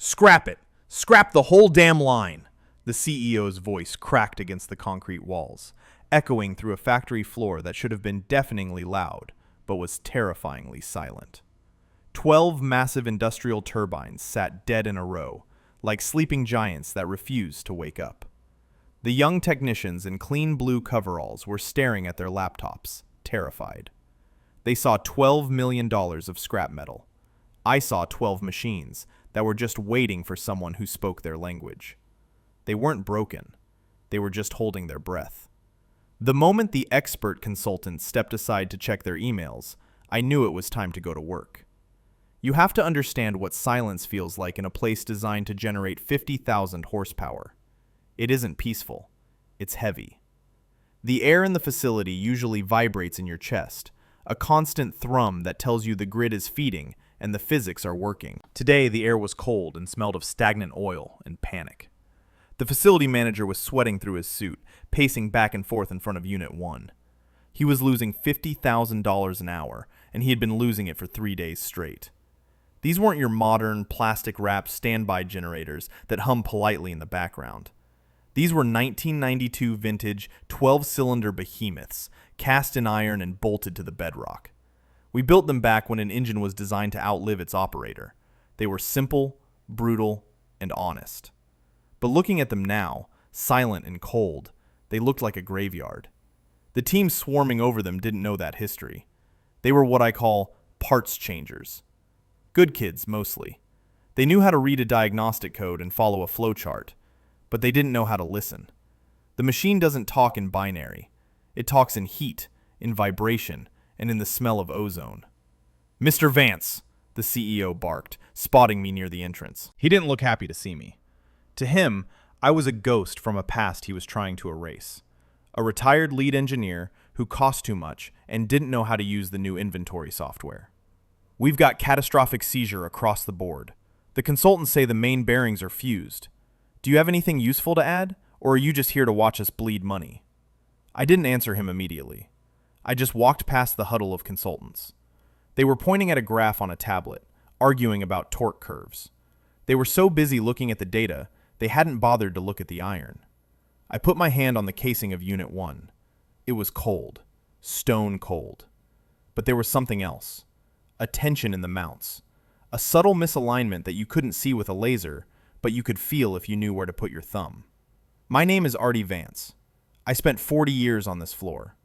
Scrap it. Scrap the whole damn line. The CEO's voice cracked against the concrete walls, echoing through a factory floor that should have been deafeningly loud, but was terrifyingly silent. 12 massive industrial turbines sat dead in a row, like sleeping giants that refused to wake up. The young technicians in clean blue coveralls were staring at their laptops, terrified. They saw $12 million of scrap metal. I saw 12 machines that were just waiting for someone who spoke their language. They weren't broken. They were just holding their breath. The moment the expert consultant stepped aside to check their emails, I knew it was time to go to work. You have to understand what silence feels like in a place designed to generate 50,000 horsepower. It isn't peaceful. It's heavy. The air in the facility usually vibrates in your chest, a constant thrum that tells you the grid is feeding and the physics are working. Today, the air was cold and smelled of stagnant oil and panic. The facility manager was sweating through his suit, pacing back and forth in front of Unit 1. He was losing $50,000 an hour, and he had been losing it for 3 days straight. These weren't your modern, plastic-wrapped standby generators that hum politely in the background. These were 1992 vintage 12-cylinder behemoths, cast in iron and bolted to the bedrock. We built them back when an engine was designed to outlive its operator. They were simple, brutal, and honest. But looking at them now, silent and cold, they looked like a graveyard. The team swarming over them didn't know that history. They were what I call parts changers. Good kids, mostly. They knew how to read a diagnostic code and follow a flowchart, but they didn't know how to listen. The machine doesn't talk in binary. It talks in heat, in vibration, and in the smell of ozone. "Mr. Vance," the CEO barked, spotting me near the entrance. He didn't look happy to see me. To him, I was a ghost from a past he was trying to erase. A retired lead engineer who cost too much and didn't know how to use the new inventory software. "We've got catastrophic seizure across the board. The consultants say the main bearings are fused. Do you have anything useful to add, or are you just here to watch us bleed money?" I didn't answer him immediately. I just walked past the huddle of consultants. They were pointing at a graph on a tablet, arguing about torque curves. They were so busy looking at the data, they hadn't bothered to look at the iron. I put my hand on the casing of Unit 1. It was cold, stone cold. But there was something else. A tension in the mounts. A subtle misalignment that you couldn't see with a laser, but you could feel if you knew where to put your thumb. My name is Artie Vance. I spent 40 years on this floor.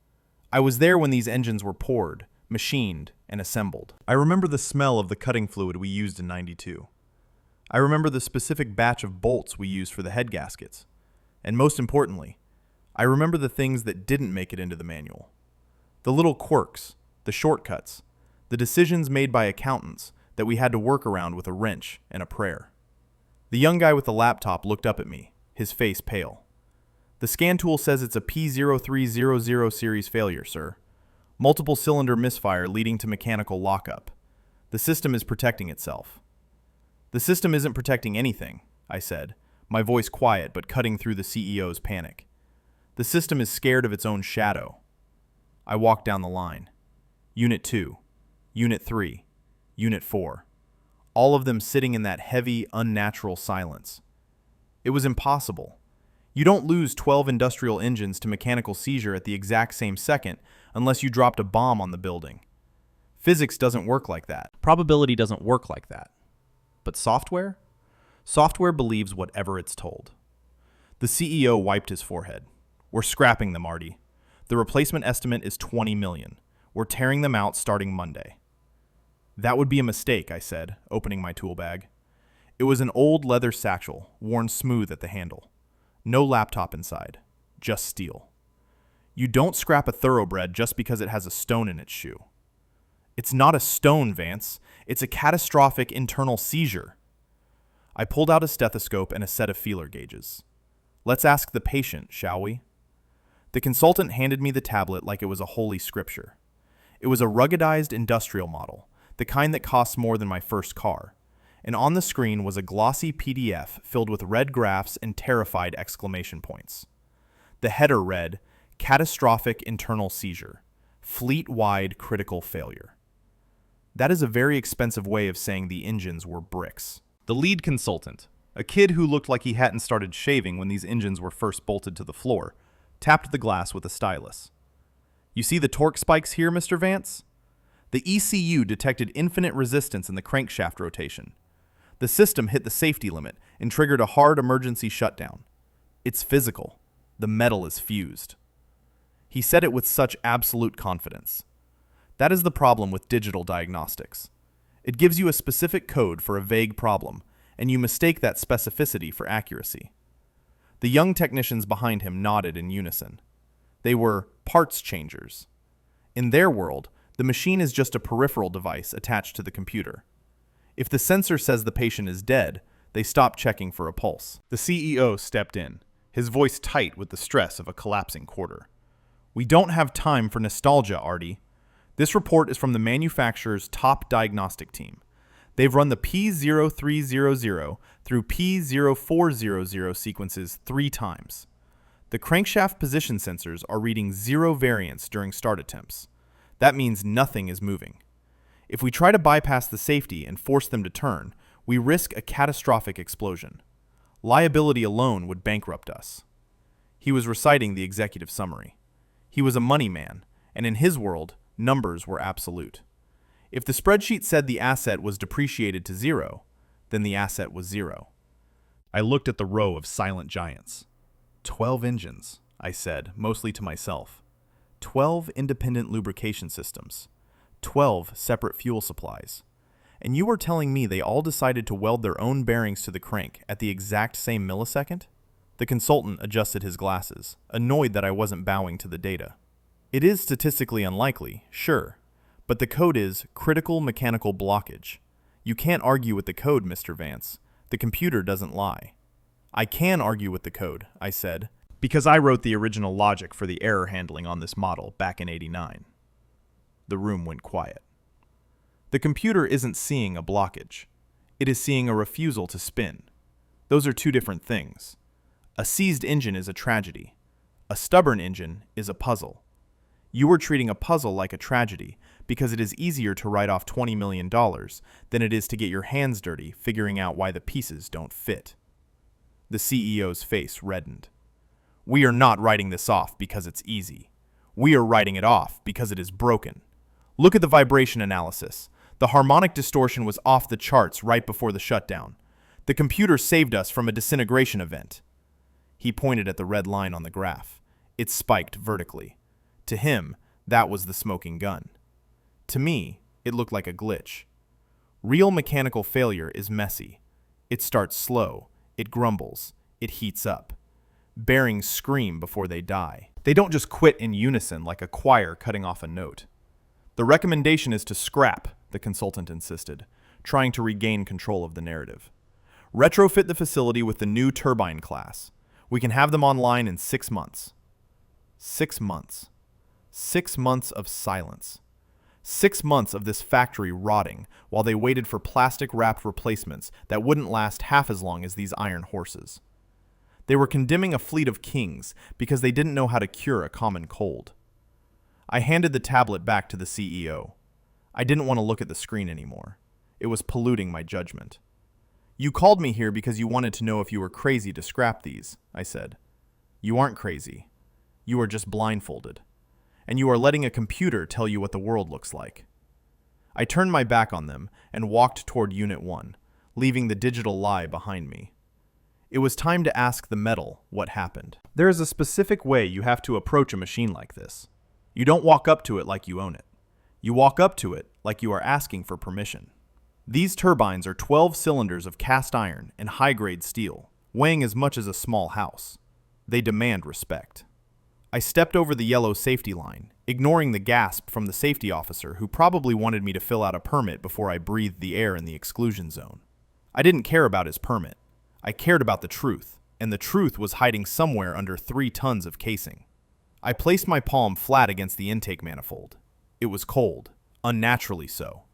I was there when these engines were poured, machined, and assembled. I remember the smell of the cutting fluid we used in '92. I remember the specific batch of bolts we used for the head gaskets. And most importantly, I remember the things that didn't make it into the manual. The little quirks, the shortcuts, the decisions made by accountants that we had to work around with a wrench and a prayer. The young guy with the laptop looked up at me, his face pale. "The scan tool says it's a P0300 series failure, sir. Multiple cylinder misfire leading to mechanical lockup. The system is protecting itself." "The system isn't protecting anything," I said, my voice quiet but cutting through the CEO's panic. "The system is scared of its own shadow." I walked down the line. Unit 2, Unit 3, Unit 4. All of them sitting in that heavy, unnatural silence. It was impossible. You don't lose 12 industrial engines to mechanical seizure at the exact same second unless you dropped a bomb on the building. Physics doesn't work like that. Probability doesn't work like that. But software? Software believes whatever it's told. The CEO wiped his forehead. "We're scrapping them, Artie. The replacement estimate is $20 million. We're tearing them out starting Monday." "That would be a mistake," I said, opening my tool bag. It was an old leather satchel, worn smooth at the handle. No laptop inside, just steel. "You don't scrap a thoroughbred just because it has a stone in its shoe." "It's not a stone, Vance. It's a catastrophic internal seizure." I pulled out a stethoscope and a set of feeler gauges. "Let's ask the patient, shall we?" The consultant handed me the tablet like it was a holy scripture. It was a ruggedized industrial model, the kind that costs more than my first car. And on the screen was a glossy PDF filled with red graphs and terrified exclamation points. The header read, "Catastrophic internal seizure. Fleet-wide critical failure." That is a very expensive way of saying the engines were bricks. The lead consultant, a kid who looked like he hadn't started shaving when these engines were first bolted to the floor, tapped the glass with a stylus. "You see the torque spikes here, Mr. Vance? The ECU detected infinite resistance in the crankshaft rotation. The system hit the safety limit and triggered a hard emergency shutdown. It's physical. The metal is fused." He said it with such absolute confidence. That is the problem with digital diagnostics. It gives you a specific code for a vague problem, and you mistake that specificity for accuracy. The young technicians behind him nodded in unison. They were parts changers. In their world, the machine is just a peripheral device attached to the computer. If the sensor says the patient is dead, they stop checking for a pulse. The CEO stepped in, his voice tight with the stress of a collapsing quarter. "We don't have time for nostalgia, Artie. This report is from the manufacturer's top diagnostic team. They've run the P0300 through P0400 sequences 3 times. The crankshaft position sensors are reading 0 variance during start attempts. That means nothing is moving. If we try to bypass the safety and force them to turn, we risk a catastrophic explosion. Liability alone would bankrupt us." He was reciting the executive summary. He was a money man, and in his world, numbers were absolute. If the spreadsheet said the asset was depreciated to 0, then the asset was 0. I looked at the row of silent giants. 12 engines, I said, mostly to myself. 12 independent lubrication systems. 12 separate fuel supplies. And you were telling me they all decided to weld their own bearings to the crank at the exact same millisecond? The consultant adjusted his glasses, annoyed that I wasn't bowing to the data. "It is statistically unlikely, sure, but the code is critical mechanical blockage. You can't argue with the code, Mr. Vance. The computer doesn't lie." "I can argue with the code," I said, "because I wrote the original logic for the error handling on this model back in '89. The room went quiet. The computer isn't seeing a blockage. It is seeing a refusal to spin. Those are 2 different things. A seized engine is a tragedy. A stubborn engine is a puzzle. You are treating a puzzle like a tragedy because it is easier to write off $20 million than it is to get your hands dirty figuring out why the pieces don't fit." The CEO's face reddened. "We are not writing this off because it's easy. We are writing it off because it is broken. Look at the vibration analysis. The harmonic distortion was off the charts right before the shutdown. The computer saved us from a disintegration event." He pointed at the red line on the graph. It spiked vertically. To him, that was the smoking gun. To me, it looked like a glitch. Real mechanical failure is messy. It starts slow, it grumbles, it heats up. Bearings scream before they die. They don't just quit in unison like a choir cutting off a note. "The recommendation is to scrap," the consultant insisted, trying to regain control of the narrative. "Retrofit the facility with the new turbine class. We can have them online in 6 months. 6 months. 6 months of silence. 6 months of this factory rotting while they waited for plastic-wrapped replacements that wouldn't last half as long as these iron horses. They were condemning a fleet of kings because they didn't know how to cure a common cold." I handed the tablet back to the CEO. I didn't want to look at the screen anymore. It was polluting my judgment. "You called me here because you wanted to know if you were crazy to scrap these," I said. "You aren't crazy. You are just blindfolded. And you are letting a computer tell you what the world looks like." I turned my back on them and walked toward Unit 1, leaving the digital lie behind me. It was time to ask the metal what happened. There is a specific way you have to approach a machine like this. You don't walk up to it like you own it. You walk up to it like you are asking for permission. These turbines are 12 cylinders of cast iron and high-grade steel, weighing as much as a small house. They demand respect. I stepped over the yellow safety line, ignoring the gasp from the safety officer who probably wanted me to fill out a permit before I breathed the air in the exclusion zone. I didn't care about his permit. I cared about the truth, and the truth was hiding somewhere under 3 tons of casing. I placed my palm flat against the intake manifold. It was cold, unnaturally so.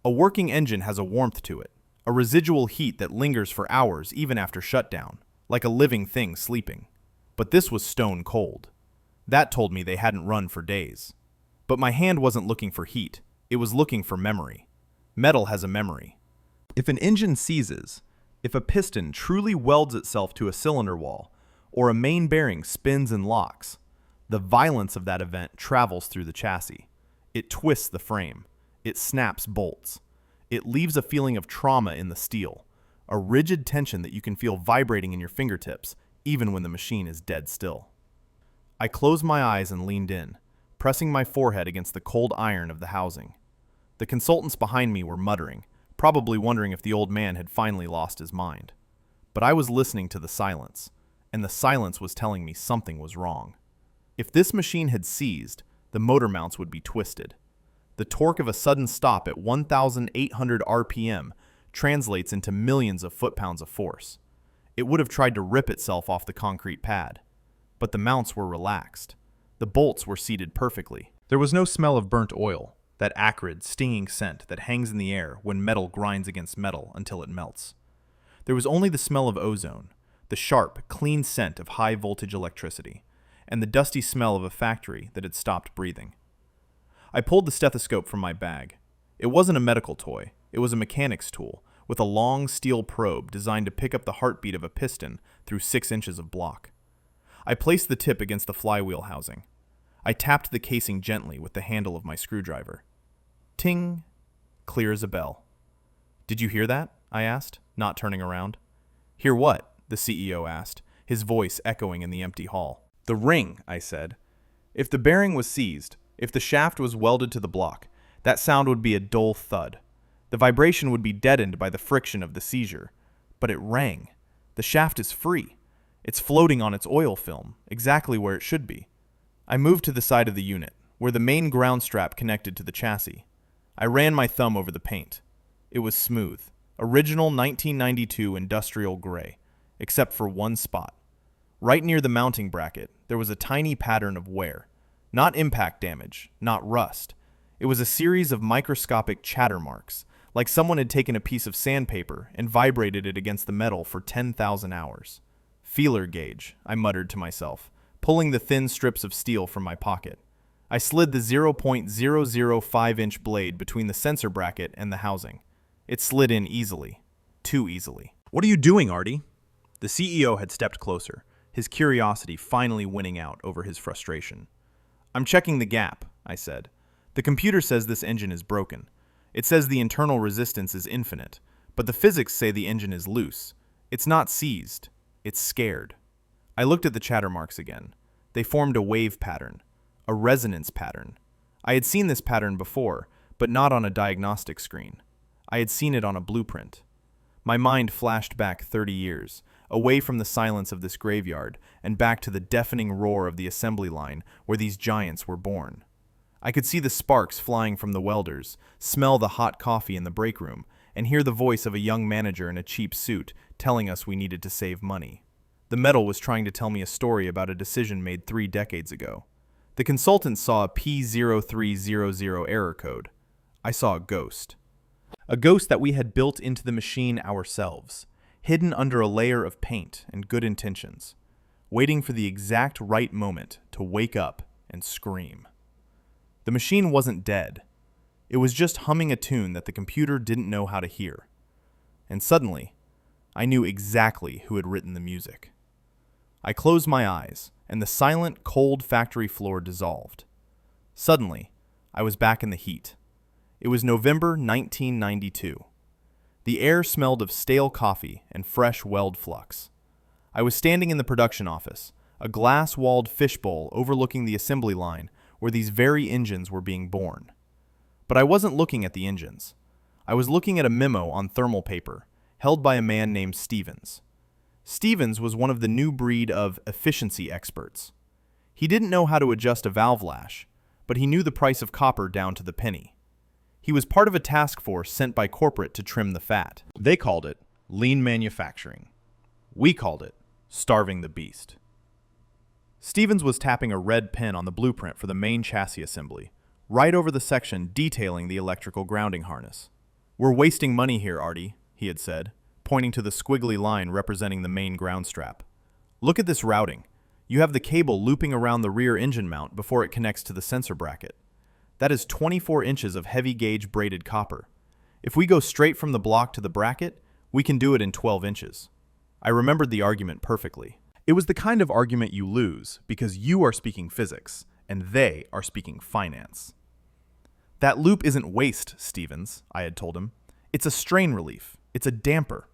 A working engine has a warmth to it, a residual heat that lingers for hours even after shutdown, like a living thing sleeping. But this was stone cold. That told me they hadn't run for days. But my hand wasn't looking for heat, it was looking for memory. Metal has a memory. If an engine seizes, If a piston truly welds itself to a cylinder wall, or a main bearing spins and locks, the violence of that event travels through the chassis. It twists the frame. It snaps bolts. It leaves a feeling of trauma in the steel, a rigid tension that you can feel vibrating in your fingertips, even when the machine is dead still. I closed my eyes and leaned in, pressing my forehead against the cold iron of the housing. The consultants behind me were muttering, probably wondering if the old man had finally lost his mind. But I was listening to the silence, and the silence was telling me something was wrong. If this machine had seized, the motor mounts would be twisted. The torque of a sudden stop at 1,800 RPM translates into millions of foot-pounds of force. It would have tried to rip itself off the concrete pad. But the mounts were relaxed. The bolts were seated perfectly. There was no smell of burnt oil, that acrid, stinging scent that hangs in the air when metal grinds against metal until it melts. There was only the smell of ozone, the sharp, clean scent of high-voltage electricity, and the dusty smell of a factory that had stopped breathing. I pulled the stethoscope from my bag. It wasn't a medical toy. It was a mechanic's tool with a long steel probe designed to pick up the heartbeat of a piston through 6 inches of block. I placed the tip against the flywheel housing. I tapped the casing gently with the handle of my screwdriver. Ting! Clear as a bell. "Did you hear that?" I asked, not turning around. "Hear what?" the CEO asked, his voice echoing in the empty hall. "The ring," I said. "If the bearing was seized, if the shaft was welded to the block, that sound would be a dull thud. The vibration would be deadened by the friction of the seizure. But it rang. The shaft is free. It's floating on its oil film, exactly where it should be." I moved to the side of the unit, where the main ground strap connected to the chassis. I ran my thumb over the paint. It was smooth, original 1992 industrial gray, except for one spot. Right near the mounting bracket, there was a tiny pattern of wear. Not impact damage, not rust. It was a series of microscopic chatter marks, like someone had taken a piece of sandpaper and vibrated it against the metal for 10,000 hours. "Feeler gauge," I muttered to myself, pulling the thin strips of steel from my pocket. I slid the 0.005-inch blade between the sensor bracket and the housing. It slid in easily. Too easily. "What are you doing, Artie?" The CEO had stepped closer, his curiosity finally winning out over his frustration. "I'm checking the gap," I said. "The computer says this engine is broken. It says the internal resistance is infinite, but the physics say the engine is loose. It's not seized. It's scared." I looked at the chatter marks again. They formed a wave pattern, a resonance pattern. I had seen this pattern before, but not on a diagnostic screen. I had seen it on a blueprint. My mind flashed back 30 years, away from the silence of this graveyard and back to the deafening roar of the assembly line where these giants were born. I could see the sparks flying from the welders, smell the hot coffee in the break room, and hear the voice of a young manager in a cheap suit telling us we needed to save money. The metal was trying to tell me a story about a decision made 3 decades ago. The consultant saw a P0300 error code. I saw a ghost. A ghost that we had built into the machine ourselves, hidden under a layer of paint and good intentions, waiting for the exact right moment to wake up and scream. The machine wasn't dead. It was just humming a tune that the computer didn't know how to hear. And suddenly, I knew exactly who had written the music. I closed my eyes, and the silent, cold factory floor dissolved. Suddenly, I was back in the heat. It was November 1992. The air smelled of stale coffee and fresh weld flux. I was standing in the production office, a glass-walled fishbowl overlooking the assembly line where these very engines were being born. But I wasn't looking at the engines. I was looking at a memo on thermal paper, held by a man named Stevens. Stevens was one of the new breed of efficiency experts. He didn't know how to adjust a valve lash, but he knew the price of copper down to the penny. He was part of a task force sent by corporate to trim the fat. They called it lean manufacturing. We called it starving the beast. Stevens was tapping a red pen on the blueprint for the main chassis assembly, right over the section detailing the electrical grounding harness. "We're wasting money here, Artie," he had said, pointing to the squiggly line representing the main ground strap. "Look at this routing. You have the cable looping around the rear engine mount before it connects to the sensor bracket. That is 24 inches of heavy gauge braided copper. If we go straight from the block to the bracket, We can do it in 12 inches. I remembered the argument perfectly. It was the kind of argument you lose because you are speaking physics and they are speaking finance. That loop isn't waste, Stevens, I had told him. It's a strain relief. It's a damper.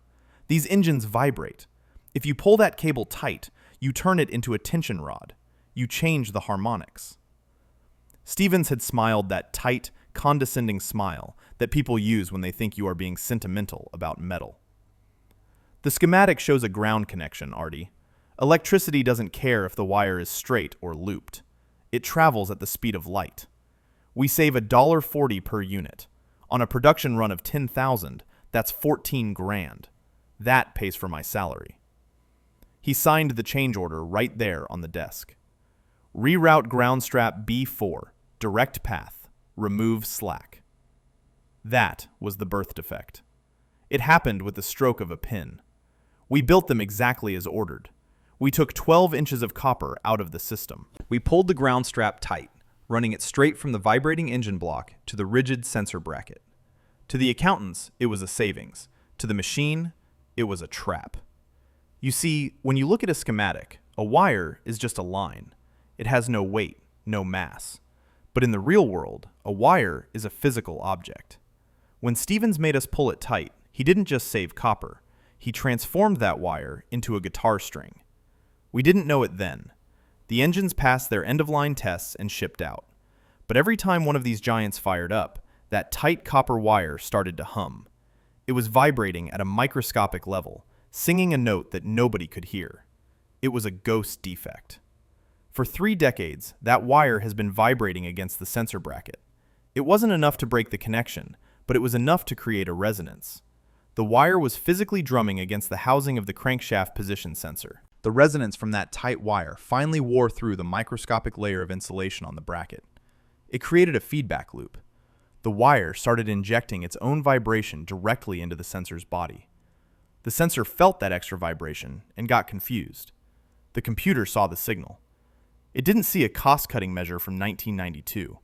These engines vibrate. If you pull that cable tight, you turn it into a tension rod. You change the harmonics. Stevens had smiled that tight, condescending smile that people use when they think you are being sentimental about metal. The schematic shows a ground connection, Artie. Electricity doesn't care if the wire is straight or looped. It travels at the speed of light. We save $1.40 per unit. On a production run of 10,000, that's 14 grand. That pays for my salary. He signed the change order right there on the desk. Reroute ground strap B4, direct path, remove slack. That was the birth defect. It happened with the stroke of a pen. We built them exactly as ordered. We took 12 inches of copper out of the system. We pulled the ground strap tight, running it straight from the vibrating engine block to the rigid sensor bracket. To the accountants, it was a savings. To the machine, it was a trap. You see, when you look at a schematic, a wire is just a line. It has no weight, no mass. But in the real world, a wire is a physical object. When Stevens made us pull it tight, he didn't just save copper. He transformed that wire into a guitar string. We didn't know it then. The engines passed their end-of-line tests and shipped out. But every time one of these giants fired up, that tight copper wire started to hum. It was vibrating at a microscopic level, singing a note that nobody could hear. It was a ghost defect. For 3 decades, that wire has been vibrating against the sensor bracket. It wasn't enough to break the connection, but it was enough to create a resonance. The wire was physically drumming against the housing of the crankshaft position sensor. The resonance from that tight wire finally wore through the microscopic layer of insulation on the bracket. It created a feedback loop. The wire started injecting its own vibration directly into the sensor's body. The sensor felt that extra vibration and got confused. The computer saw the signal. It didn't see a cost-cutting measure from 1992.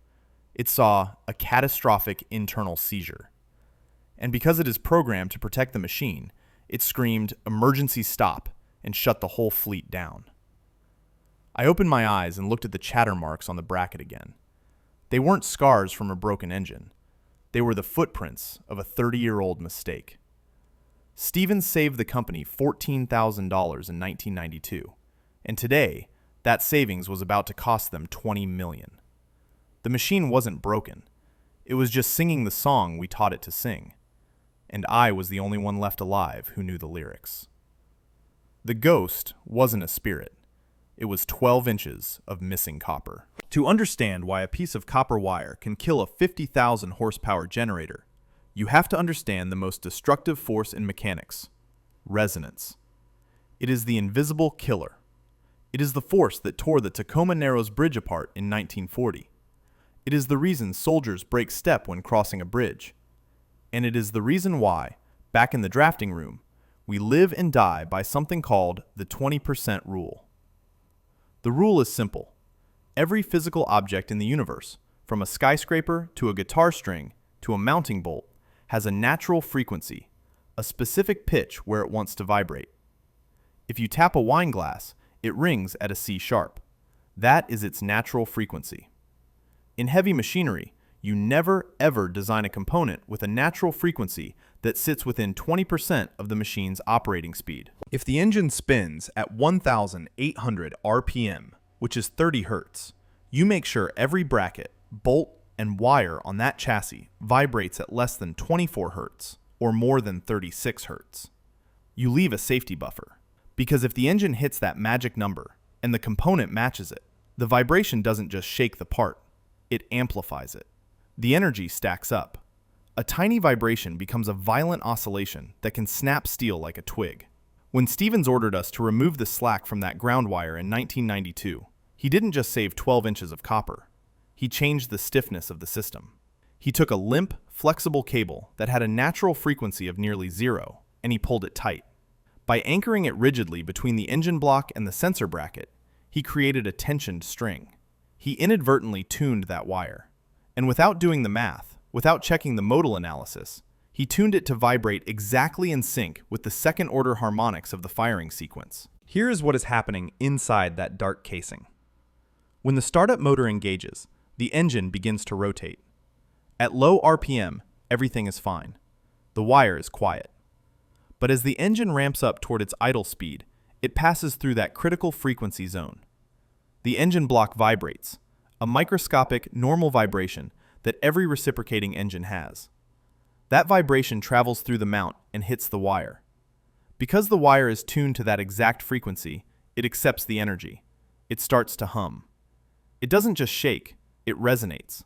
It saw a catastrophic internal seizure. And because it is programmed to protect the machine, it screamed, "Emergency stop," and shut the whole fleet down. I opened my eyes and looked at the chatter marks on the bracket again. They weren't scars from a broken engine. They were the footprints of a 30-year-old mistake. Stevens saved the company $14,000 in 1992, and today, that savings was about to cost them $20 million. The machine wasn't broken. It was just singing the song we taught it to sing. And I was the only one left alive who knew the lyrics. The ghost wasn't a spirit. It was 12 inches of missing copper. To understand why a piece of copper wire can kill a 50,000 horsepower generator, you have to understand the most destructive force in mechanics: resonance. It is the invisible killer. It is the force that tore the Tacoma Narrows Bridge apart in 1940. It is the reason soldiers break step when crossing a bridge. And it is the reason why, back in the drafting room, we live and die by something called the 20% rule. The rule is simple. Every physical object in the universe, from a skyscraper to a guitar string to a mounting bolt, has a natural frequency, a specific pitch where it wants to vibrate. If you tap a wine glass, it rings at a C sharp. That is its natural frequency. In heavy machinery, you never ever design a component with a natural frequency that sits within 20% of the machine's operating speed. If the engine spins at 1,800 RPM, which is 30 Hertz, you make sure every bracket, bolt, and wire on that chassis vibrates at less than 24 Hertz or more than 36 Hertz. You leave a safety buffer, because if the engine hits that magic number and the component matches it, the vibration doesn't just shake the part, it amplifies it. The energy stacks up. A tiny vibration becomes a violent oscillation that can snap steel like a twig. When Stevens ordered us to remove the slack from that ground wire in 1992, he didn't just save 12 inches of copper. He changed the stiffness of the system. He took a limp, flexible cable that had a natural frequency of nearly 0, and he pulled it tight. By anchoring it rigidly between the engine block and the sensor bracket, he created a tensioned string. He inadvertently tuned that wire. And without doing the math, without checking the modal analysis, He tuned it to vibrate exactly in sync with the second-order harmonics of the firing sequence. Here is what is happening inside that dark casing. When the startup motor engages, the engine begins to rotate. At low RPM, everything is fine. The wire is quiet. But as the engine ramps up toward its idle speed, it passes through that critical frequency zone. The engine block vibrates, a microscopic, normal vibration that every reciprocating engine has. That vibration travels through the mount and hits the wire. Because the wire is tuned to that exact frequency, it accepts the energy. It starts to hum. It doesn't just shake, it resonates.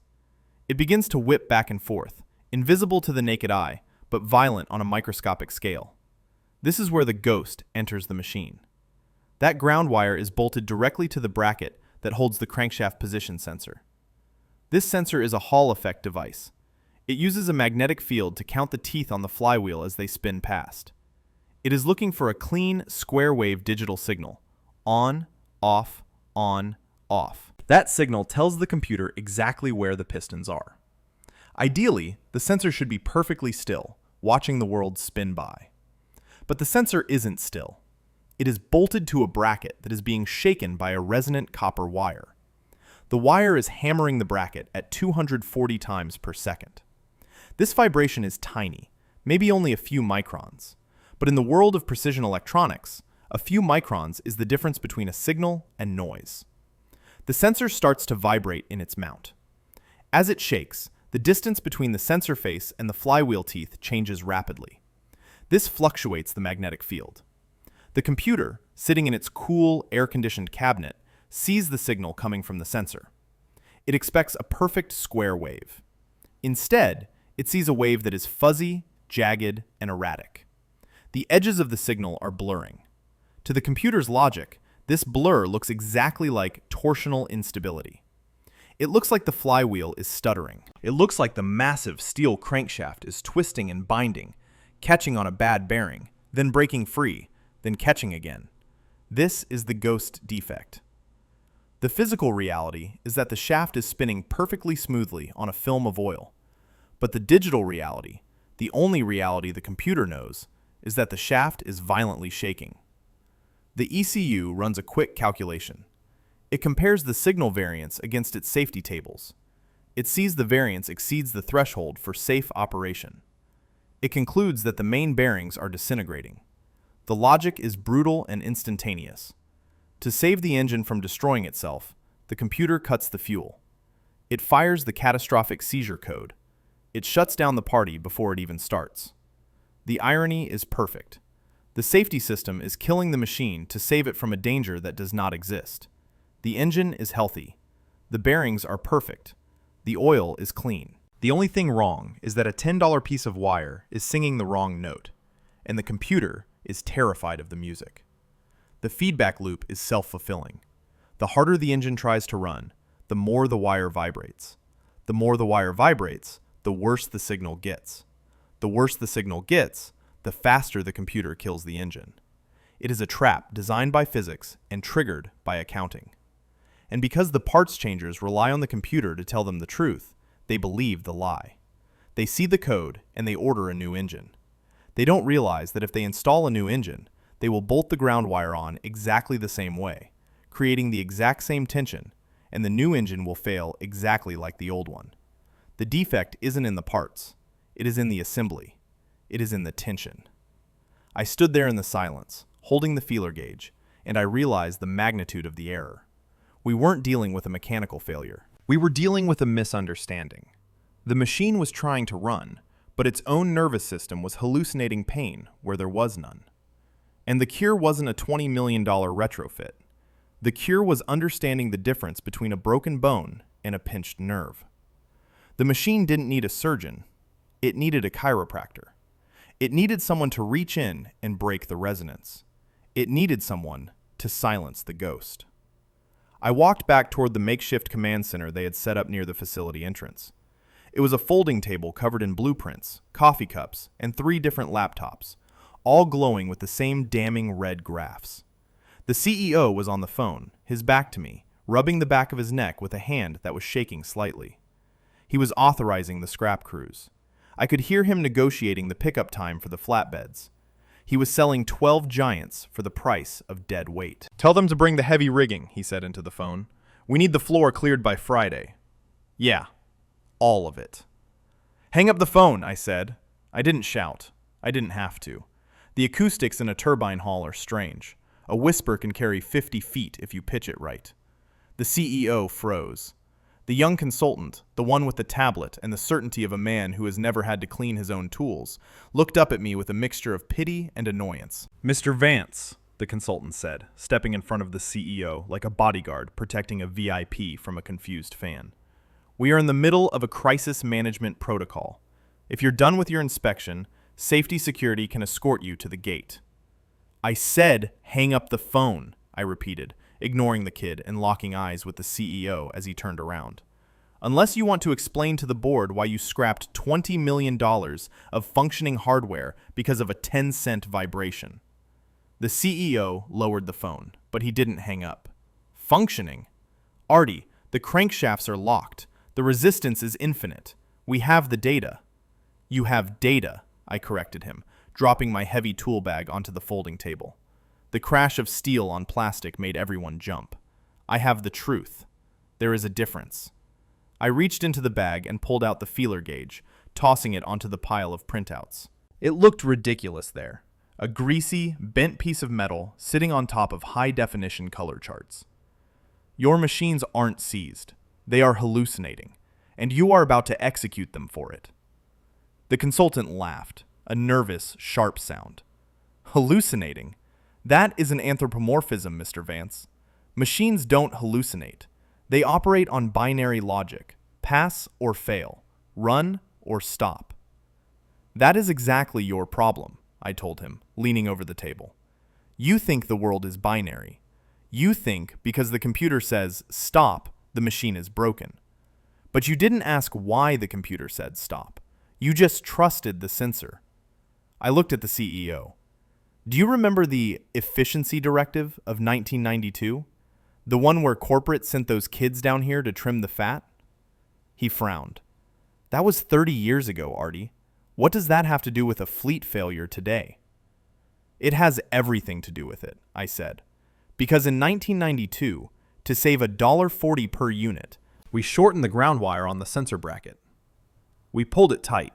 It begins to whip back and forth, invisible to the naked eye, but violent on a microscopic scale. This is where the ghost enters the machine. That ground wire is bolted directly to the bracket that holds the crankshaft position sensor. This sensor is a Hall effect device. It uses a magnetic field to count the teeth on the flywheel as they spin past. It is looking for a clean, square-wave digital signal. On, off, on, off. That signal tells the computer exactly where the pistons are. Ideally, the sensor should be perfectly still, watching the world spin by. But the sensor isn't still. It is bolted to a bracket that is being shaken by a resonant copper wire. The wire is hammering the bracket at 240 times per second. This vibration is tiny, maybe only a few microns. But in the world of precision electronics, a few microns is the difference between a signal and noise. The sensor starts to vibrate in its mount. As it shakes, the distance between the sensor face and the flywheel teeth changes rapidly. This fluctuates the magnetic field. The computer, sitting in its cool, air-conditioned cabinet, sees the signal coming from the sensor. It expects a perfect square wave. Instead, it sees a wave that is fuzzy, jagged, and erratic. The edges of the signal are blurring. To the computer's logic, this blur looks exactly like torsional instability. It looks like the flywheel is stuttering. It looks like the massive steel crankshaft is twisting and binding, catching on a bad bearing, then breaking free, then catching again. This is the ghost defect. The physical reality is that the shaft is spinning perfectly smoothly on a film of oil. But the digital reality, the only reality the computer knows, is that the shaft is violently shaking. The ECU runs a quick calculation. It compares the signal variance against its safety tables. It sees the variance exceeds the threshold for safe operation. It concludes that the main bearings are disintegrating. The logic is brutal and instantaneous. To save the engine from destroying itself, the computer cuts the fuel. It fires the catastrophic seizure code. It shuts down the party before it even starts. The irony is perfect. The safety system is killing the machine to save it from a danger that does not exist. The engine is healthy. The bearings are perfect. The oil is clean. The only thing wrong is that a $10 piece of wire is singing the wrong note, and the computer is terrified of the music. The feedback loop is self-fulfilling. The harder the engine tries to run, the more the wire vibrates. The more the wire vibrates, the worse the signal gets. The worse the signal gets, the faster the computer kills the engine. It is a trap designed by physics and triggered by accounting. And because the parts changers rely on the computer to tell them the truth, they believe the lie. They see the code and they order a new engine. They don't realize that if they install a new engine, they will bolt the ground wire on exactly the same way, creating the exact same tension, and the new engine will fail exactly like the old one. The defect isn't in the parts. It is in the assembly. It is in the tension. I stood there in the silence, holding the feeler gauge, and I realized the magnitude of the error. We weren't dealing with a mechanical failure. We were dealing with a misunderstanding. The machine was trying to run, but its own nervous system was hallucinating pain where there was none. And the cure wasn't a $20 million retrofit. The cure was understanding the difference between a broken bone and a pinched nerve. The machine didn't need a surgeon. It needed a chiropractor. It needed someone to reach in and break the resonance. It needed someone to silence the ghost. I walked back toward the makeshift command center they had set up near the facility entrance. It was a folding table covered in blueprints, coffee cups, and 3 different laptops, all glowing with the same damning red graphs. The CEO was on the phone, his back to me, rubbing the back of his neck with a hand that was shaking slightly. He was authorizing the scrap crews. I could hear him negotiating the pickup time for the flatbeds. He was selling 12 giants for the price of dead weight. "Tell them to bring the heavy rigging," he said into the phone. "We need the floor cleared by Friday." "Yeah, all of it." "Hang up the phone," I said. I didn't shout. I didn't have to. The acoustics in a turbine hall are strange. A whisper can carry 50 feet if you pitch it right. The CEO froze. The young consultant, the one with the tablet and the certainty of a man who has never had to clean his own tools, looked up at me with a mixture of pity and annoyance. "Mr. Vance," the consultant said, stepping in front of the CEO like a bodyguard protecting a VIP from a confused fan. "We are in the middle of a crisis management protocol. If you're done with your inspection, safety security can escort you to the gate." "I said hang up the phone," I repeated, ignoring the kid and locking eyes with the CEO as he turned around. "Unless you want to explain to the board why you scrapped $20 million of functioning hardware because of a 10-cent vibration." The CEO lowered the phone, but he didn't hang up. "Functioning? Artie, the crankshafts are locked. The resistance is infinite. We have the data." "You have data," I corrected him, dropping my heavy tool bag onto the folding table. The crash of steel on plastic made everyone jump. "I have the truth. There is a difference." I reached into the bag and pulled out the feeler gauge, tossing it onto the pile of printouts. It looked ridiculous there. A greasy, bent piece of metal sitting on top of high-definition color charts. "Your machines aren't seized. They are hallucinating, and you are about to execute them for it." The consultant laughed, a nervous, sharp sound. "Hallucinating? That is an anthropomorphism, Mr. Vance. Machines don't hallucinate. They operate on binary logic: pass or fail, run or stop." "That is exactly your problem," I told him, leaning over the table. "You think the world is binary. You think because the computer says stop, the machine is broken. But you didn't ask why the computer said stop. You just trusted the sensor." I looked at the CEO. "Do you remember the efficiency directive of 1992? The one where corporate sent those kids down here to trim the fat?" He frowned. "That was 30 years ago, Artie. What does that have to do with a fleet failure today?" "It has everything to do with it," I said. "Because in 1992, to save $1.40 per unit, we shortened the ground wire on the sensor bracket. We pulled it tight.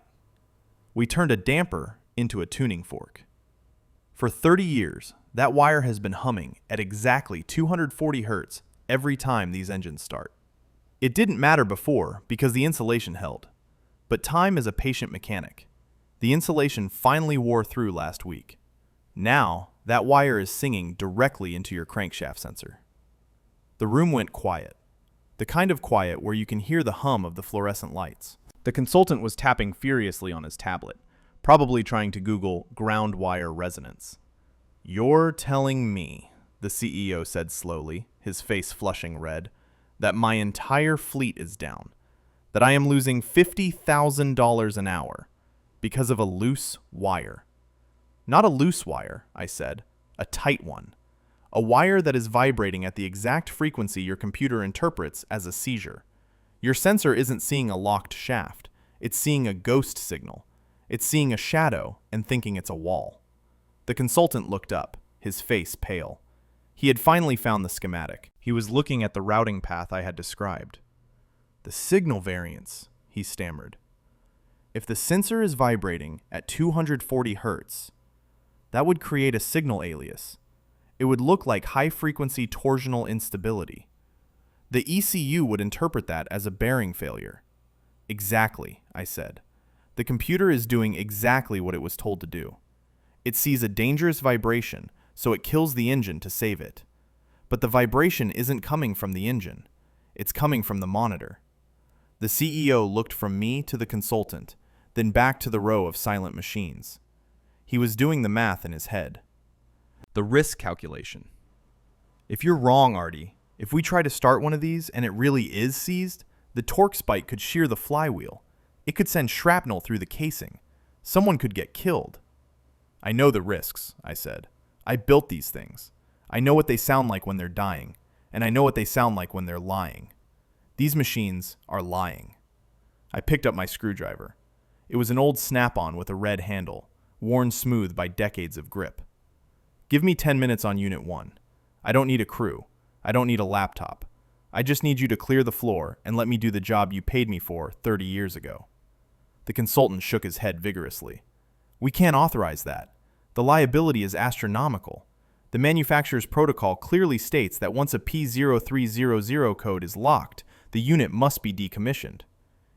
We turned a damper into a tuning fork. For 30 years, that wire has been humming at exactly 240 Hz every time these engines start. It didn't matter before because the insulation held. But time is a patient mechanic. The insulation finally wore through last week. Now, that wire is singing directly into your crankshaft sensor." The room went quiet. The kind of quiet where you can hear the hum of the fluorescent lights. The consultant was tapping furiously on his tablet, probably trying to Google ground wire resonance. "You're telling me," the CEO said slowly, his face flushing red, "that my entire fleet is down, that I am losing $50,000 an hour because of a loose wire." "Not a loose wire," I said, "a tight one. A wire that is vibrating at the exact frequency your computer interprets as a seizure. Your sensor isn't seeing a locked shaft. It's seeing a ghost signal. It's seeing a shadow and thinking it's a wall." The consultant looked up, his face pale. He had finally found the schematic. He was looking at the routing path I had described. "The signal variance," he stammered. "If the sensor is vibrating at 240 Hz, that would create a signal alias. It would look like high-frequency torsional instability. The ECU would interpret that as a bearing failure." "Exactly," I said. "The computer is doing exactly what it was told to do. It sees a dangerous vibration, so it kills the engine to save it. But the vibration isn't coming from the engine. It's coming from the monitor." The CEO looked from me to the consultant, then back to the row of silent machines. He was doing the math in his head. "The risk calculation. If you're wrong, Artie, if we try to start one of these and it really is seized, the torque spike could shear the flywheel. It could send shrapnel through the casing. Someone could get killed." "I know the risks," I said. "I built these things. I know what they sound like when they're dying, and I know what they sound like when they're lying. These machines are lying." I picked up my screwdriver. It was an old snap-on with a red handle, worn smooth by decades of grip. Give me 10 minutes on Unit 1. I don't need a crew. I don't need a laptop. I just need you to clear the floor and let me do the job you paid me for 30 years ago. The consultant shook his head vigorously. We can't authorize that. The liability is astronomical. The manufacturer's protocol clearly states that once a P0300 code is locked, the unit must be decommissioned.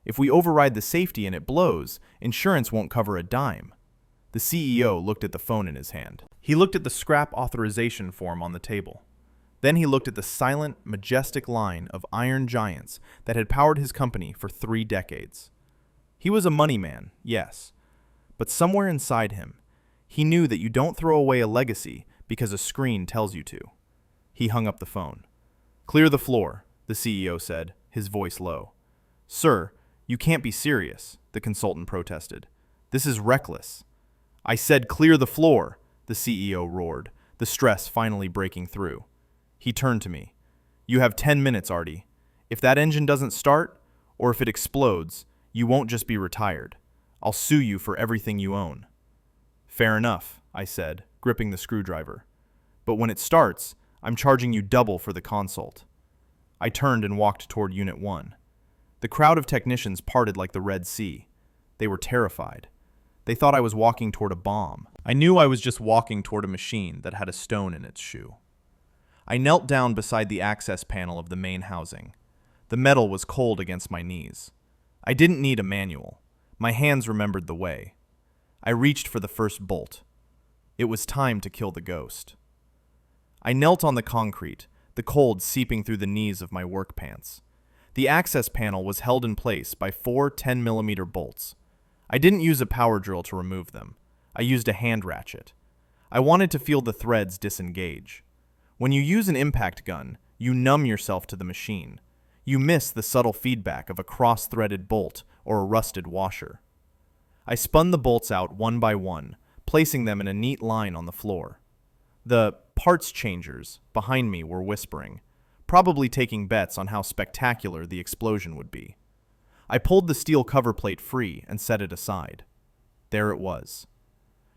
If we override the safety and it blows, insurance won't cover a dime. The CEO looked at the phone in his hand. He looked at the scrap authorization form on the table. Then he looked at the silent, majestic line of iron giants that had powered his company for 3 decades. He was a money man, yes, but somewhere inside him, he knew that you don't throw away a legacy because a screen tells you to. He hung up the phone. Clear the floor, the CEO said, his voice low. Sir, you can't be serious, the consultant protested. This is reckless. I said clear the floor, the CEO roared, the stress finally breaking through. He turned to me. You have 10 minutes, Artie. If that engine doesn't start, or if it explodes, you won't just be retired. I'll sue you for everything you own. Fair enough, I said, gripping the screwdriver. But when it starts, I'm charging you double for the consult. I turned and walked toward Unit 1. The crowd of technicians parted like the Red Sea. They were terrified. They thought I was walking toward a bomb. I knew I was just walking toward a machine that had a stone in its shoe. I knelt down beside the access panel of the main housing. The metal was cold against my knees. I didn't need a manual. My hands remembered the way. I reached for the first bolt. It was time to kill the ghost. I knelt on the concrete, the cold seeping through the knees of my work pants. The access panel was held in place by 4 10mm bolts. I didn't use a power drill to remove them. I used a hand ratchet. I wanted to feel the threads disengage. When you use an impact gun, you numb yourself to the machine. You miss the subtle feedback of a cross-threaded bolt or a rusted washer. I spun the bolts out one by one, placing them in a neat line on the floor. The parts changers behind me were whispering, probably taking bets on how spectacular the explosion would be. I pulled the steel cover plate free and set it aside. There it was.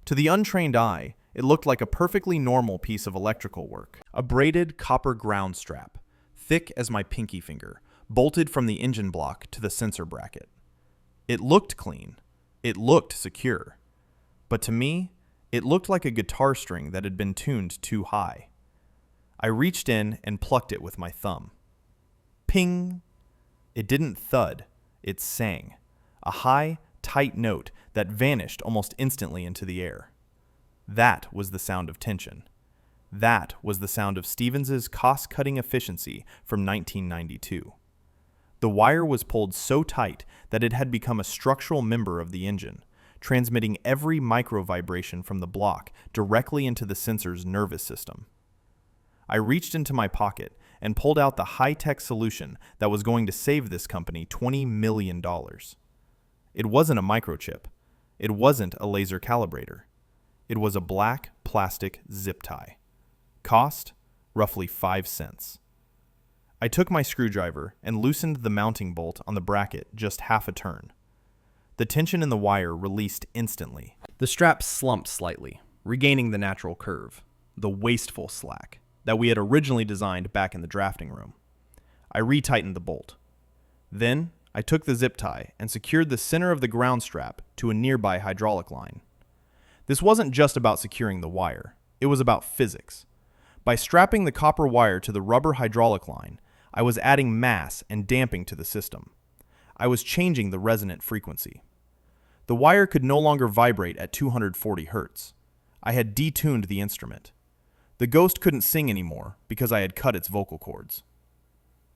To the untrained eye, it looked like a perfectly normal piece of electrical work. A braided copper ground strap, thick as my pinky finger, bolted from the engine block to the sensor bracket. It looked clean. It looked secure. But to me, it looked like a guitar string that had been tuned too high. I reached in and plucked it with my thumb. Ping! It didn't thud. It sang. A high, tight note that vanished almost instantly into the air. That was the sound of tension. That was the sound of Stevens's cost-cutting efficiency from 1992. The wire was pulled so tight that it had become a structural member of the engine, transmitting every micro-vibration from the block directly into the sensor's nervous system. I reached into my pocket and pulled out the high-tech solution that was going to save this company $20 million. It wasn't a microchip. It wasn't a laser calibrator. It was a black plastic zip tie. Cost, roughly 5 cents. I took my screwdriver and loosened the mounting bolt on the bracket just half a turn. The tension in the wire released instantly. The strap slumped slightly, regaining the natural curve, the wasteful slack that we had originally designed back in the drafting room. I retightened the bolt. Then, I took the zip tie and secured the center of the ground strap to a nearby hydraulic line. This wasn't just about securing the wire. It was about physics. By strapping the copper wire to the rubber hydraulic line, I was adding mass and damping to the system. I was changing the resonant frequency. The wire could no longer vibrate at 240 Hz. I had detuned the instrument. The ghost couldn't sing anymore because I had cut its vocal cords.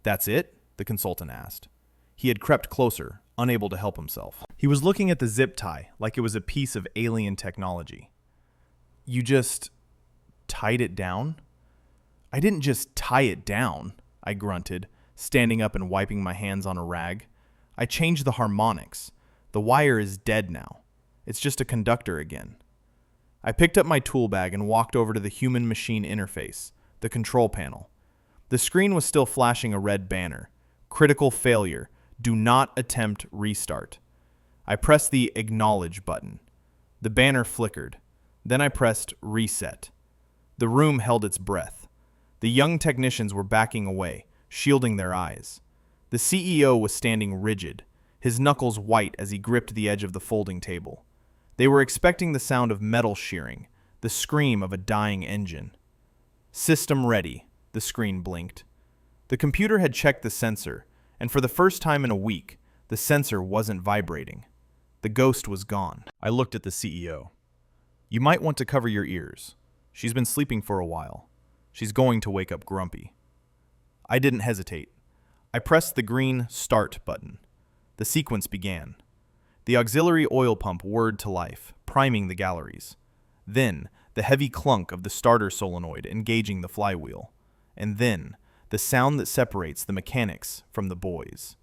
That's it? The consultant asked. He had crept closer, unable to help himself. He was looking at the zip tie like it was a piece of alien technology. You just tied it down? I didn't just tie it down, I grunted, standing up and wiping my hands on a rag. I changed the harmonics. The wire is dead now. It's just a conductor again. I picked up my tool bag and walked over to the human-machine interface, the control panel. The screen was still flashing a red banner. Critical failure. Do not attempt restart. I pressed the Acknowledge button. The banner flickered. Then I pressed Reset. The room held its breath. The young technicians were backing away, shielding their eyes. The CEO was standing rigid, his knuckles white as he gripped the edge of the folding table. They were expecting the sound of metal shearing, the scream of a dying engine. System ready, the screen blinked. The computer had checked the sensor, and for the first time in a week, the sensor wasn't vibrating. The ghost was gone. I looked at the CEO. You might want to cover your ears. She's been sleeping for a while. She's going to wake up grumpy. I didn't hesitate. I pressed the green Start button. The sequence began. The auxiliary oil pump whirred to life, priming the galleries. Then, the heavy clunk of the starter solenoid engaging the flywheel. And then, the sound that separates the mechanics from the boys.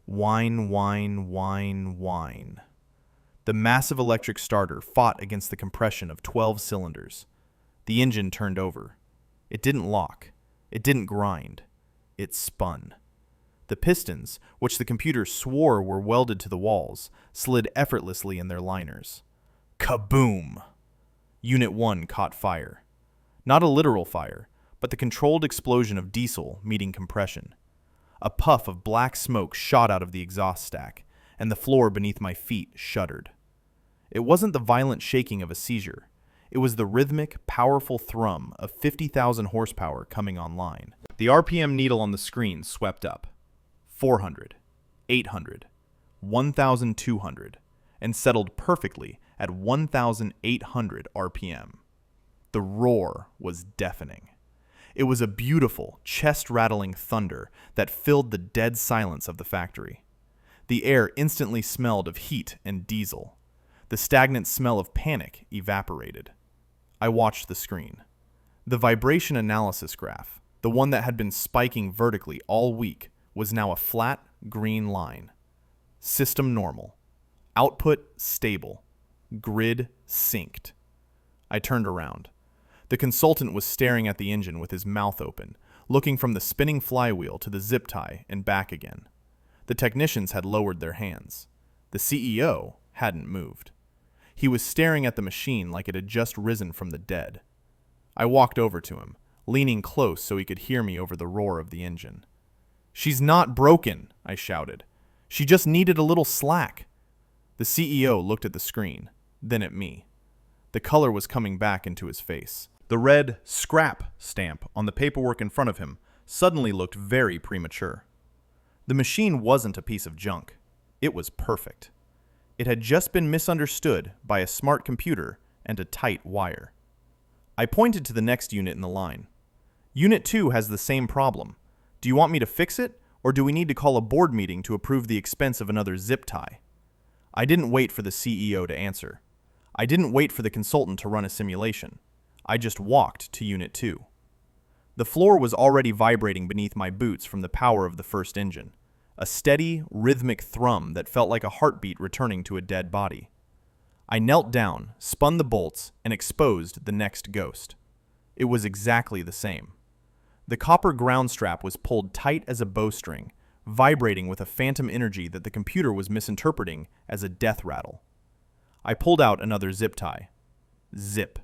Whine, whine, whine, whine. The massive electric starter fought against the compression of 12 cylinders. The engine turned over. It didn't lock. It didn't grind. It spun. The pistons, which the computer swore were welded to the walls, slid effortlessly in their liners. Kaboom! Unit 1 caught fire. Not a literal fire, but the controlled explosion of diesel meeting compression. A puff of black smoke shot out of the exhaust stack, and the floor beneath my feet shuddered. It wasn't the violent shaking of a seizure. It was the rhythmic, powerful thrum of 50,000 horsepower coming online. The RPM needle on the screen swept up. 400, 800, 1,200, and settled perfectly at 1,800 RPM. The roar was deafening. It was a beautiful, chest-rattling thunder that filled the dead silence of the factory. The air instantly smelled of heat and diesel. The stagnant smell of panic evaporated. I watched the screen. The vibration analysis graph, the one that had been spiking vertically all week, was now a flat, green line. System normal. Output stable. Grid synced. I turned around. The consultant was staring at the engine with his mouth open, looking from the spinning flywheel to the zip tie and back again. The technicians had lowered their hands. The CEO hadn't moved. He was staring at the machine like it had just risen from the dead. I walked over to him, leaning close so he could hear me over the roar of the engine. "She's not broken," I shouted. "She just needed a little slack." The CEO looked at the screen, then at me. The color was coming back into his face. The red "scrap" stamp on the paperwork in front of him suddenly looked very premature. The machine wasn't a piece of junk. It was perfect. It had just been misunderstood by a smart computer and a tight wire. I pointed to the next unit in the line. "Unit 2 has the same problem. Do you want me to fix it, or do we need to call a board meeting to approve the expense of another zip tie?" I didn't wait for the CEO to answer. I didn't wait for the consultant to run a simulation. I just walked to Unit 2. The floor was already vibrating beneath my boots from the power of the first engine, a steady, rhythmic thrum that felt like a heartbeat returning to a dead body. I knelt down, spun the bolts, and exposed the next ghost. It was exactly the same. The copper ground strap was pulled tight as a bowstring, vibrating with a phantom energy that the computer was misinterpreting as a death rattle. I pulled out another zip tie. Zip.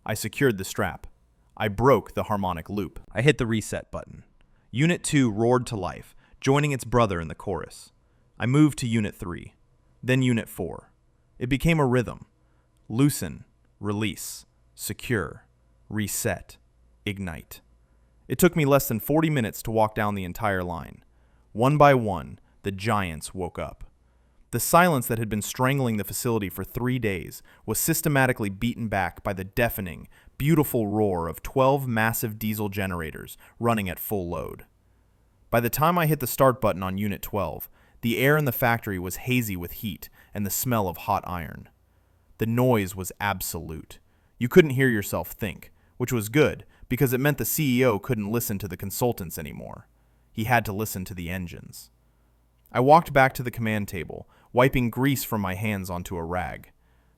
I secured the strap. I broke the harmonic loop. I hit the reset button. Unit 2 roared to life, joining its brother in the chorus. I moved to Unit 3, then Unit 4. It became a rhythm. Loosen, release, secure, reset, ignite. It took me less than 40 minutes to walk down the entire line. One by one, the giants woke up. The silence that had been strangling the facility for 3 days was systematically beaten back by the deafening, beautiful roar of 12 massive diesel generators running at full load. By the time I hit the start button on Unit 12, the air in the factory was hazy with heat and the smell of hot iron. The noise was absolute. You couldn't hear yourself think, which was good because it meant the CEO couldn't listen to the consultants anymore. He had to listen to the engines. I walked back to the command table, wiping grease from my hands onto a rag.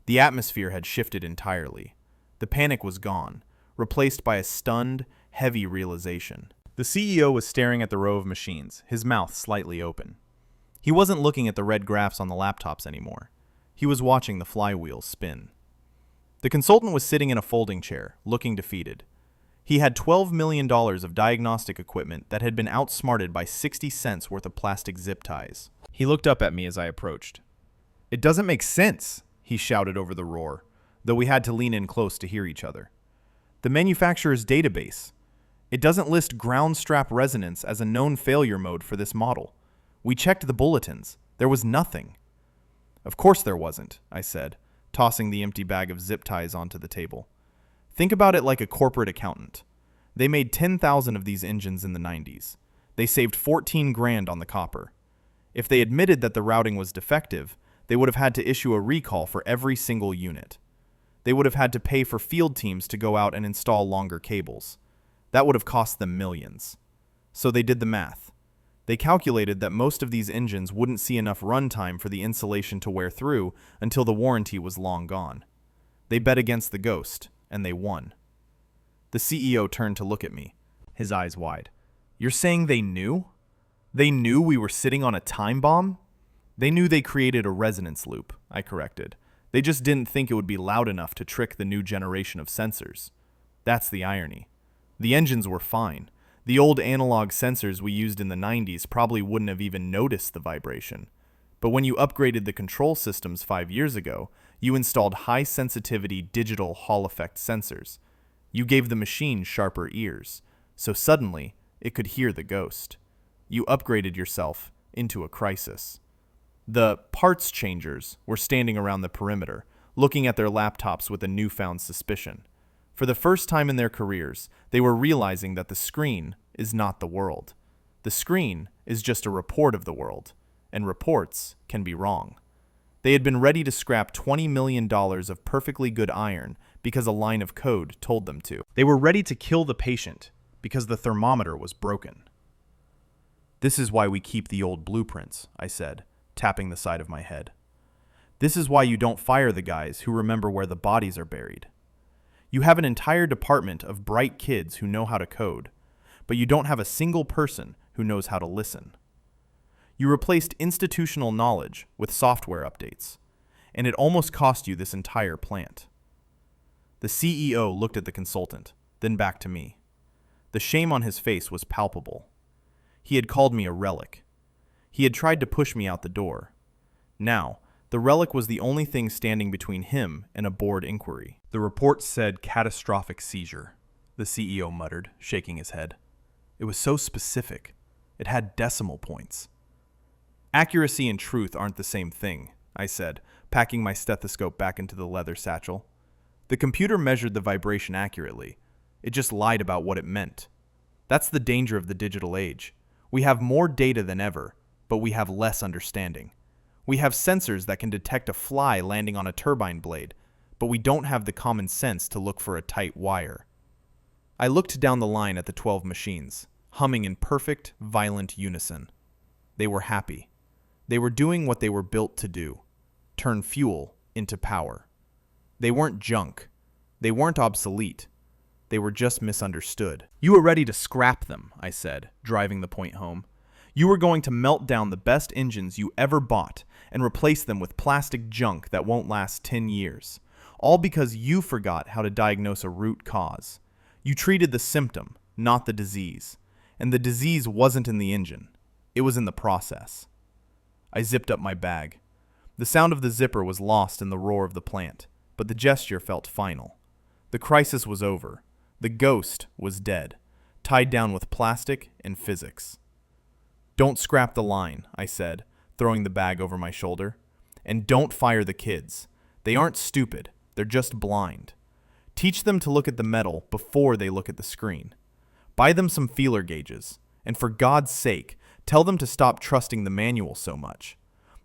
The atmosphere had shifted entirely. The panic was gone, replaced by a stunned, heavy realization. The CEO was staring at the row of machines, his mouth slightly open. He wasn't looking at the red graphs on the laptops anymore. He was watching the flywheels spin. The consultant was sitting in a folding chair, looking defeated. He had $12 million of diagnostic equipment that had been outsmarted by 60 cents worth of plastic zip ties. He looked up at me as I approached. "It doesn't make sense," he shouted over the roar, though we had to lean in close to hear each other. "The manufacturer's database. It doesn't list ground strap resonance as a known failure mode for this model. We checked the bulletins. There was nothing." "Of course there wasn't," I said, tossing the empty bag of zip ties onto the table. "Think about it like a corporate accountant. They made 10,000 of these engines in the 90s. They saved 14 grand on the copper. If they admitted that the routing was defective, they would have had to issue a recall for every single unit. They would have had to pay for field teams to go out and install longer cables. That would have cost them millions. So they did the math. They calculated that most of these engines wouldn't see enough runtime for the insulation to wear through until the warranty was long gone. They bet against the ghost, and they won." The CEO turned to look at me, his eyes wide. "You're saying they knew? They knew we were sitting on a time bomb?" "They knew they created a resonance loop," I corrected. "They just didn't think it would be loud enough to trick the new generation of sensors. That's the irony. The engines were fine. The old analog sensors we used in the 90s probably wouldn't have even noticed the vibration. But when you upgraded the control systems 5 years ago, you installed high-sensitivity digital Hall effect sensors. You gave the machine sharper ears, so suddenly it could hear the ghost. You upgraded yourself into a crisis." The parts changers were standing around the perimeter, looking at their laptops with a newfound suspicion. For the first time in their careers, they were realizing that the screen is not the world. The screen is just a report of the world, and reports can be wrong. They had been ready to scrap $20 million of perfectly good iron because a line of code told them to. They were ready to kill the patient because the thermometer was broken. "This is why we keep the old blueprints," I said, tapping the side of my head. "This is why you don't fire the guys who remember where the bodies are buried. You have an entire department of bright kids who know how to code, but you don't have a single person who knows how to listen. You replaced institutional knowledge with software updates, and it almost cost you this entire plant." The CEO looked at the consultant, then back to me. The shame on his face was palpable. He had called me a relic. He had tried to push me out the door. Now, the relic was the only thing standing between him and a board inquiry. "The report said catastrophic seizure," the CEO muttered, shaking his head. "It was so specific. It had decimal points." "Accuracy and truth aren't the same thing," I said, packing my stethoscope back into the leather satchel. "The computer measured the vibration accurately. It just lied about what it meant. That's the danger of the digital age. We have more data than ever, but we have less understanding. We have sensors that can detect a fly landing on a turbine blade, but we don't have the common sense to look for a tight wire." I looked down the line at the 12 machines, humming in perfect, violent unison. They were happy. They were doing what they were built to do: turn fuel into power. They weren't junk. They weren't obsolete. They were just misunderstood. "You were ready to scrap them," I said, driving the point home. "You were going to melt down the best engines you ever bought and replace them with plastic junk that won't last 10 years. All because you forgot how to diagnose a root cause. You treated the symptom, not the disease. And the disease wasn't in the engine. It was in the process." I zipped up my bag. The sound of the zipper was lost in the roar of the plant, but the gesture felt final. The crisis was over. The ghost was dead, tied down with plastic and physics. "Don't scrap the line," I said, throwing the bag over my shoulder. "And don't fire the kids. They aren't stupid. They're just blind. Teach them to look at the metal before they look at the screen. Buy them some feeler gauges. And for God's sake, tell them to stop trusting the manual so much.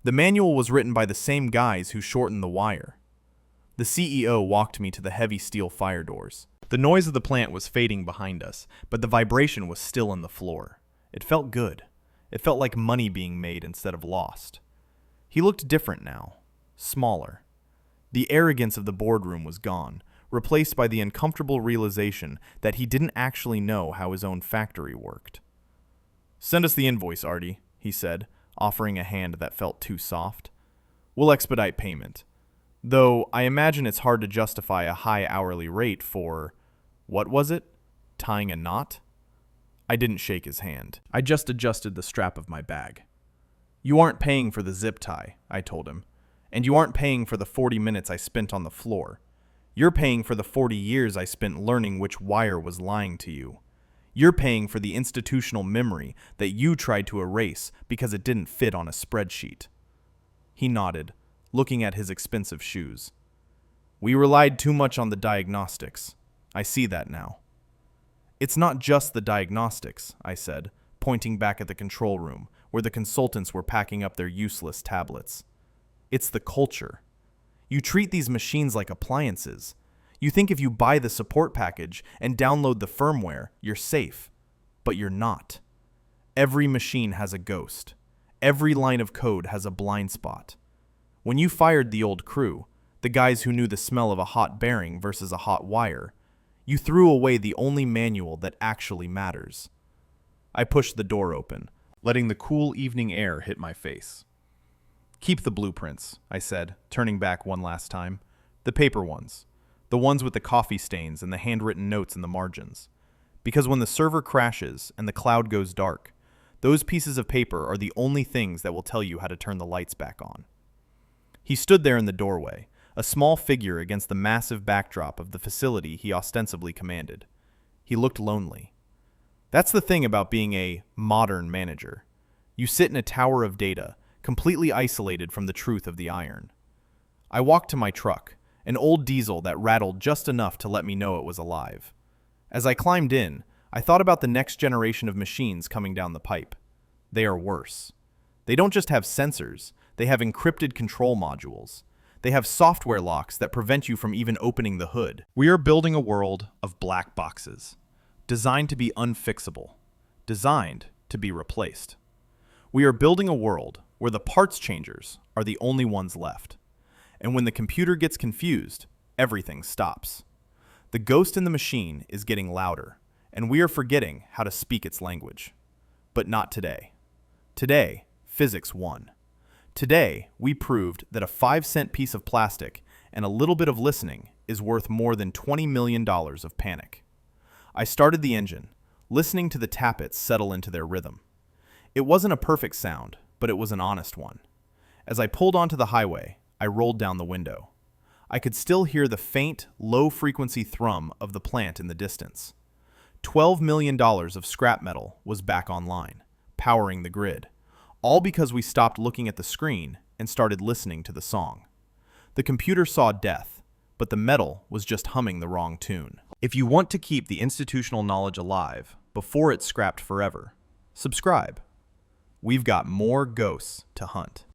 The manual was written by the same guys who shortened the wire." The CEO walked me to the heavy steel fire doors. The noise of the plant was fading behind us, but the vibration was still in the floor. It felt good. It felt like money being made instead of lost. He looked different now, smaller. The arrogance of the boardroom was gone, replaced by the uncomfortable realization that he didn't actually know how his own factory worked. "Send us the invoice, Artie," he said. offering a hand that felt too soft. We'll expedite payment. Though I imagine it's hard to justify a high hourly rate for, what was it? Tying a knot? I didn't shake his hand. I just adjusted the strap of my bag. You aren't paying for the zip tie, I told him. And you aren't paying for the 40 minutes I spent on the floor. You're paying for the 40 years I spent learning which wire was lying to you. You're paying for the institutional memory that you tried to erase because it didn't fit on a spreadsheet. He nodded, looking at his expensive shoes. We relied too much on the diagnostics. I see that now. It's not just the diagnostics, I said, pointing back at the control room, where the consultants were packing up their useless tablets. It's the culture. You treat these machines like appliances. You think if you buy the support package and download the firmware, you're safe. But you're not. Every machine has a ghost. Every line of code has a blind spot. When you fired the old crew, the guys who knew the smell of a hot bearing versus a hot wire, you threw away the only manual that actually matters. I pushed the door open, letting the cool evening air hit my face. Keep the blueprints, I said, turning back one last time. The paper ones. The ones with the coffee stains and the handwritten notes in the margins. Because when the server crashes and the cloud goes dark, those pieces of paper are the only things that will tell you how to turn the lights back on. He stood there in the doorway, a small figure against the massive backdrop of the facility he ostensibly commanded. He looked lonely. That's the thing about being a modern manager. You sit in a tower of data, completely isolated from the truth of the iron. I walked to my truck, an old diesel that rattled just enough to let me know it was alive. As I climbed in, I thought about the next generation of machines coming down the pipe. They are worse. They don't just have sensors, they have encrypted control modules. They have software locks that prevent you from even opening the hood. We are building a world of black boxes, designed to be unfixable, designed to be replaced. We are building a world where the parts changers are the only ones left. And when the computer gets confused, everything stops. The ghost in the machine is getting louder, and we are forgetting how to speak its language. But not today. Today, physics won. Today, we proved that a 5-cent piece of plastic and a little bit of listening is worth more than $20 million of panic. I started the engine, listening to the tappets settle into their rhythm. It wasn't a perfect sound, but it was an honest one. As I pulled onto the highway, I rolled down the window. I could still hear the faint, low-frequency thrum of the plant in the distance. $12 million of scrap metal was back online, powering the grid, all because we stopped looking at the screen and started listening to the song. The computer saw death, but the metal was just humming the wrong tune. If you want to keep the institutional knowledge alive before it's scrapped forever, subscribe. We've got more ghosts to hunt.